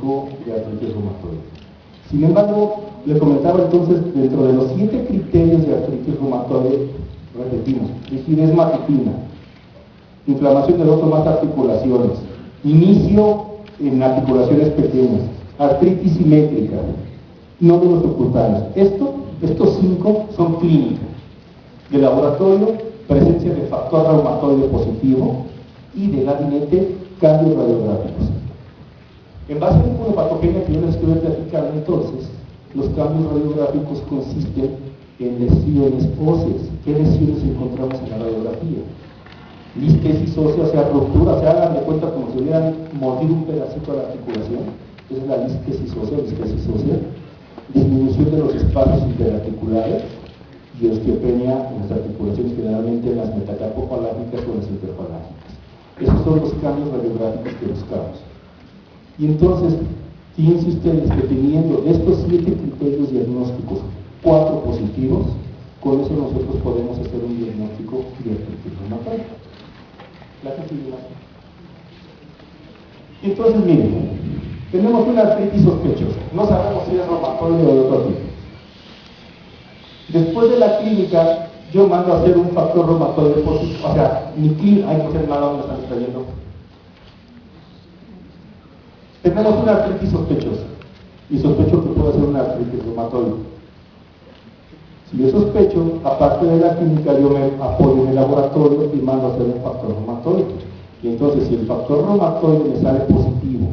diagnóstico de artritis reumatoide. Sin embargo, le comentaba entonces, dentro de los 7 criterios de artritis reumatoide, repetimos, rigidez matutina, inflamación de 2 o más articulaciones, inicio en articulaciones pequeñas, artritis simétrica, nódulos subcutáneos. Estos 5 son clínicas. De laboratorio, presencia de factor reumatoide positivo, y de gabinete, cambios radiográficos. En base a la inmunopatogenia que yo les estuve platicando entonces, los cambios radiográficos consisten en lesiones óseas. ¿Qué lesiones encontramos en la radiografía? Listesis ósea, o sea, ruptura, o sea, hagan de cuenta como si hubieran mordido un pedacito de la articulación. Esa es la listesis ósea, disminución de los espacios interarticulares y osteopenia en las articulaciones, generalmente en las metacarpofalángicas o en las interfalángicas. Esos son los cambios radiográficos que buscamos. Y entonces, fíjense ustedes que teniendo estos 7 criterios diagnósticos, 4 positivos, con eso nosotros podemos hacer un diagnóstico de artritis reumatoide. Y entonces, miren, tenemos una artritis sospechosa, no sabemos si es reumatoide o de otro tipo. Después de la clínica, yo mando a hacer un factor reumatoide positivo, o sea, mi clínica, hay que hacer nada donde están extrayendo. Tenemos una artritis sospechosa, y sospecho que puede ser una artritis reumatoide. Si yo sospecho, aparte de la clínica, yo me apoyo en el laboratorio y mando a hacer un factor reumatoide. Y entonces, si el factor reumatoide me sale positivo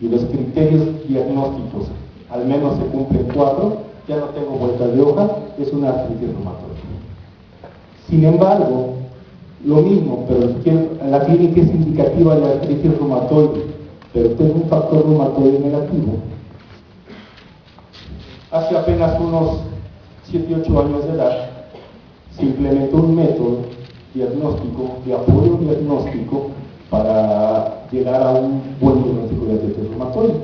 y los criterios diagnósticos al menos se cumplen 4, ya no tengo vuelta de hoja, es una artritis reumatoide. Sin embargo, lo mismo, pero la clínica es indicativa de la artritis reumatoide, pero tengo un factor reumatoide negativo. Hace apenas unos 7-8 años de edad, se implementó un método diagnóstico, de apoyo diagnóstico, para llegar a un buen diagnóstico de artritis reumatoide,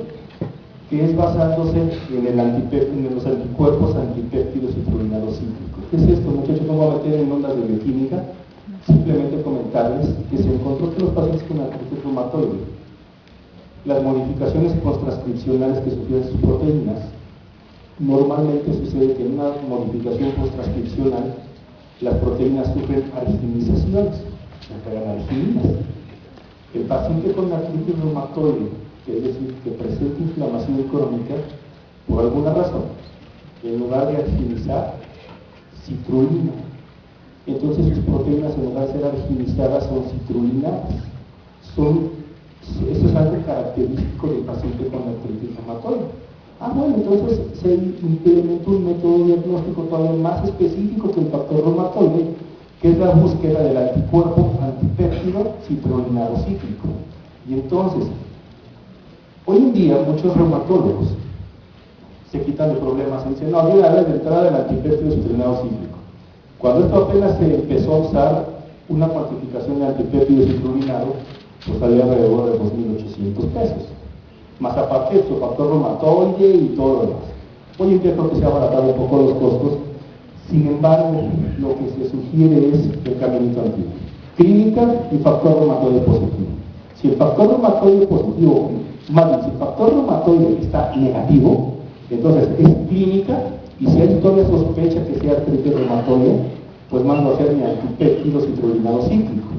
que es basándose en los anticuerpos antipéptidos y citrulinados cíclicos. ¿Qué es esto, muchachos? No voy a meter en ondas de bioquímica, simplemente comentarles que se encontró que los pacientes con artritis reumatoide, las modificaciones post-transcripcionales que sufrieron sus proteínas, normalmente sucede que en una modificación post-transcripcional las proteínas sufren arginizaciones, se crean argininas. El paciente con artritis reumatoide, que es decir, que presenta inflamación crónica, por alguna razón, en lugar de arginizar, citrulina. Entonces sus proteínas, en lugar de ser arginizadas, son citrulinadas. Eso es algo característico del paciente con artritis reumatoide. Bueno, entonces se implementó un método diagnóstico todavía más específico que el factor reumatoide, que es la búsqueda del anticuerpo antipéptido citrulinado cíclico. Y entonces, hoy en día muchos reumatólogos se quitan de problemas y dicen, no, yo la vez de entrada del antipéptido citrulinado cíclico. Cuando esto apenas se empezó a usar, una cuantificación de antipéptido citrulinado, pues salía alrededor de 2.800 pesos. Más aparte de su factor reumatoide y todo lo demás. Hoy en día creo que se ha abaratado un poco los costos. Sin embargo, lo que se sugiere es el caminito antiguo: clínica y factor reumatoide positivo. Si el factor reumatoide positivo, más bien, si el factor reumatoide está negativo, entonces es clínica, y si hay todavía sospecha que sea artritis reumatoide, pues mando a hacer mi antipéptido citrulinado cíclico.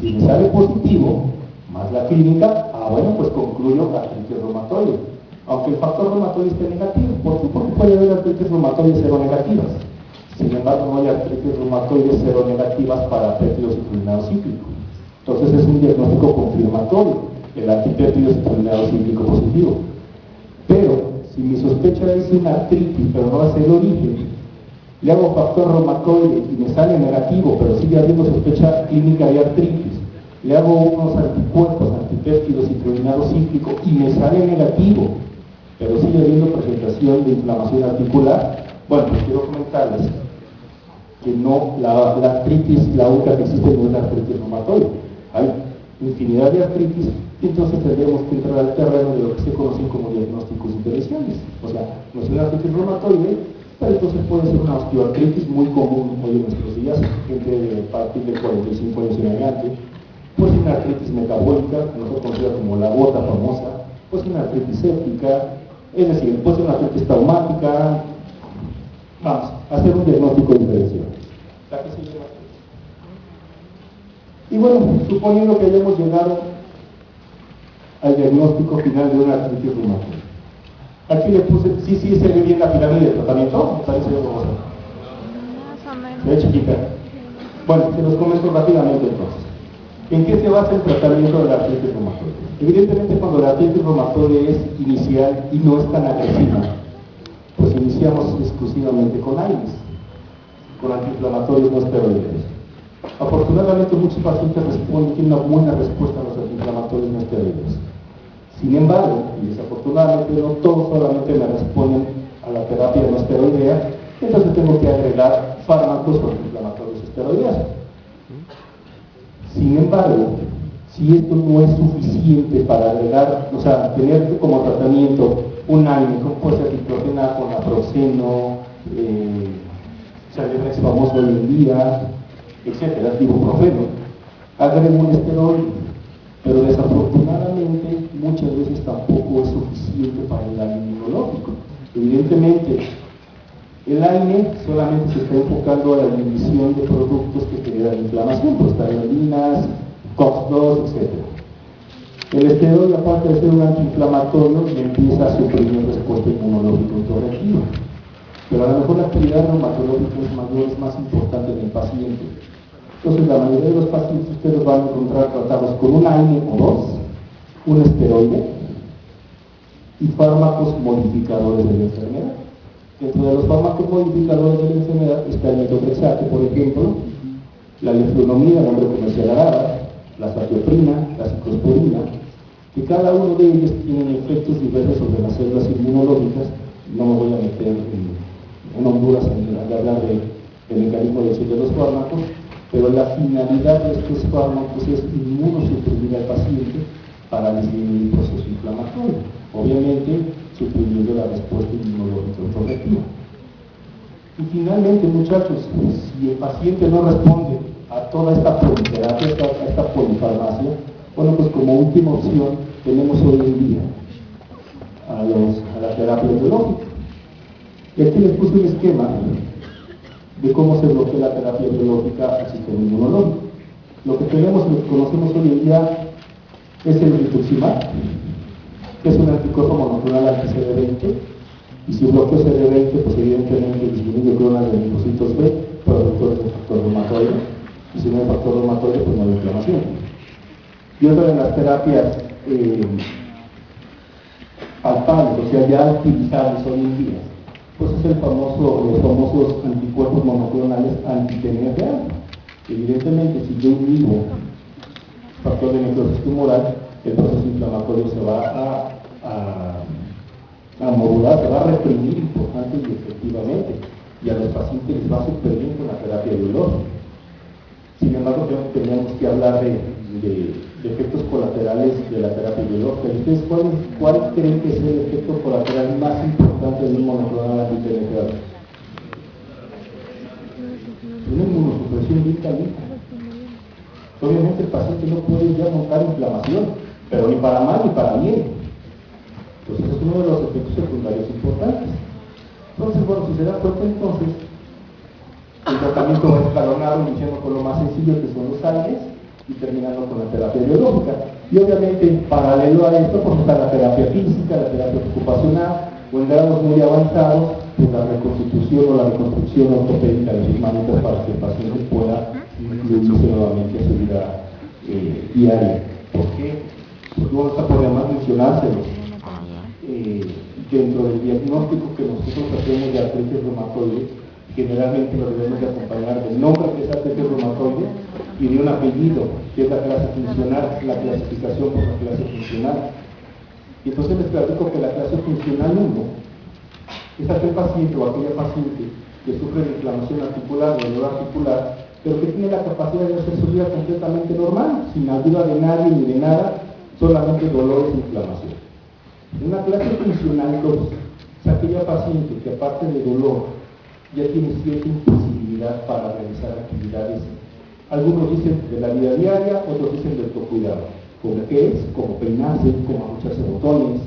Si me sale positivo, más la clínica, bueno, pues concluyo artritis reumatoide. Aunque el factor reumatoide esté negativo. ¿Por qué? Porque puede haber artritis reumatoide seronegativas. Sin embargo, no hay artritis reumatoide seronegativas para péptido citrulinado cíclico. Entonces es un diagnóstico confirmatorio, el antipéptido citrulinado cíclico positivo. Pero, si mi sospecha es una artritis, pero no es el origen, le hago factor reumatoide y me sale negativo, pero sigue habiendo sospecha clínica de artritis, le hago unos anticuerpos antipéptidos citrulinados cíclico y me sale negativo, pero sigue habiendo presentación de inflamación articular. Bueno, pues quiero comentarles que no, la artritis, la única que existe no es la artritis reumatoide. Hay infinidad de artritis, y entonces tendremos que entrar al terreno de lo que se conocen como diagnósticos diferenciales. O sea, no es una artritis reumatoide, pero entonces puede ser una osteoartritis muy común hoy en nuestros días, gente de partir de 45 años en adelante. Puede ser una artritis metabólica, nosotros conocida como la gota famosa, puede ser una artritis séptica, es decir, puede ser una artritis traumática. Vamos a hacer un diagnóstico diferencial. La que se llama. Y bueno, suponiendo que hayamos llegado al diagnóstico final de una artritis reumatoide. Aquí le puse, sí, se ve bien la pirámide de tratamiento, ¿sabes? Se ve chiquita. Bueno, se los comento rápidamente entonces. ¿En qué se basa el tratamiento de la artritis reumatoide? Evidentemente, cuando la artritis reumatoide es inicial y no es tan agresiva, pues iniciamos exclusivamente con AINES, con antiinflamatorios no esteroideos. Afortunadamente, muchos pacientes tienen una buena respuesta a los antiinflamatorios no esteroideos. Sin embargo, y desafortunadamente, no todos solamente me responden a la terapia no esteroidea, entonces tengo que agregar fármacos antiinflamatorios esteroideos. Sin embargo, si esto no es suficiente para agregar, o sea, tener como tratamiento un AINE, como puede ser diclofenac con naproxeno, Celebrex famoso hoy en día, etcétera, ibuprofeno, agrego un esteroide, pero desafortunadamente muchas veces tampoco es suficiente para el daño inmunológico. Evidentemente, el AINE solamente se está enfocando a la inhibición de productos que generan inflamación, prostaglandinas, COX-2, etc. El esteroide, aparte de ser un antiinflamatorio, empieza a suprimir respuesta inmunológica autorreactiva. Pero a lo mejor la actividad reumatológica es mayor, es más importante en el paciente. Entonces, la mayoría de los pacientes ustedes van a encontrar tratados con un AINE o dos, un esteroide y fármacos modificadores de la enfermedad. Dentro de los fármacos modificadores de la enfermedad está el metotrexato, por ejemplo, la leflunomida, nombre comercial ARADA, la satioprina, la ciclosporina, que cada uno de ellos tienen efectos diversos sobre las células inmunológicas. No me voy a meter en honduras a hablar del mecanismo de acción de los fármacos, pero la finalidad de estos fármacos es inmunosuprimir al paciente para disminuir el proceso inflamatorio, obviamente suprimiendo la respuesta inmunológica autorreactiva. Y finalmente, muchachos, si el paciente no responde a toda esta politerapia, a esta polifarmacia, bueno, pues como última opción tenemos hoy en día a la terapia biológica. Y aquí les puse un esquema de cómo se bloquea la terapia biológica al sistema inmunológico. Lo que tenemos, lo que conocemos hoy en día es el rituximab, que es un anticuerpo monoclonal anti-CD20, y si bloqueo CD20, pues evidentemente disminuye clonas de linfocitos B, productores del factor reumatoide, y si no hay factor reumatoide, pues no hay inflamación. Y otra de las terapias palpables, o sea, ya utilizables hoy en día, pues es los famosos anticuerpos monoclonales anti-TNF-alfa. Evidentemente, si yo inhibo factor de necrosis tumoral, el proceso inflamatorio se va a modular, se va a reprimir importante y efectivamente, y a los pacientes les va súper bien con la terapia biológica. Sin embargo, tenemos que hablar de efectos colaterales de la terapia biológica. ¿Y ustedes cuál creen que es el efecto colateral más importante de un monoclonal anti-TNF-alfa? Una inmunosupresión vitalítica. Obviamente el paciente no puede ya montar inflamación, pero ni para mal ni para bien. Entonces es uno de los efectos secundarios importantes. Entonces, bueno, si se da cuenta entonces, el tratamiento va escalonado, iniciando con lo más sencillo que son los AINES y terminando con la terapia biológica. Y obviamente, paralelo a esto, pues está la terapia física, la terapia ocupacional, o en grados muy avanzados, pues la reconstitución o la reconstrucción ortopédica de sus manitas para que el paciente pueda incluirse nuevamente a su vida diaria. ¿Por qué? Porque vamos a poder más mencionárselos. Dentro del diagnóstico que nosotros hacemos de artritis reumatoide, generalmente lo debemos de acompañar del nombre que es artritis reumatoide y de un apellido, que es la clase funcional, la clasificación por la clase funcional. Y entonces les platico que la clase funcional 1 es aquel paciente o aquella paciente que sufre de inflamación articular, de dolor articular, pero que tiene la capacidad de hacer su vida completamente normal, sin ayuda de nadie ni de nada, solamente dolor e inflamación. Una clase funcional 2 es aquella paciente que aparte de dolor ya tiene cierta imposibilidad para realizar actividades, algunos dicen de la vida diaria, otros dicen del autocuidado. como qué es, como peinarse, como abrocharse botones,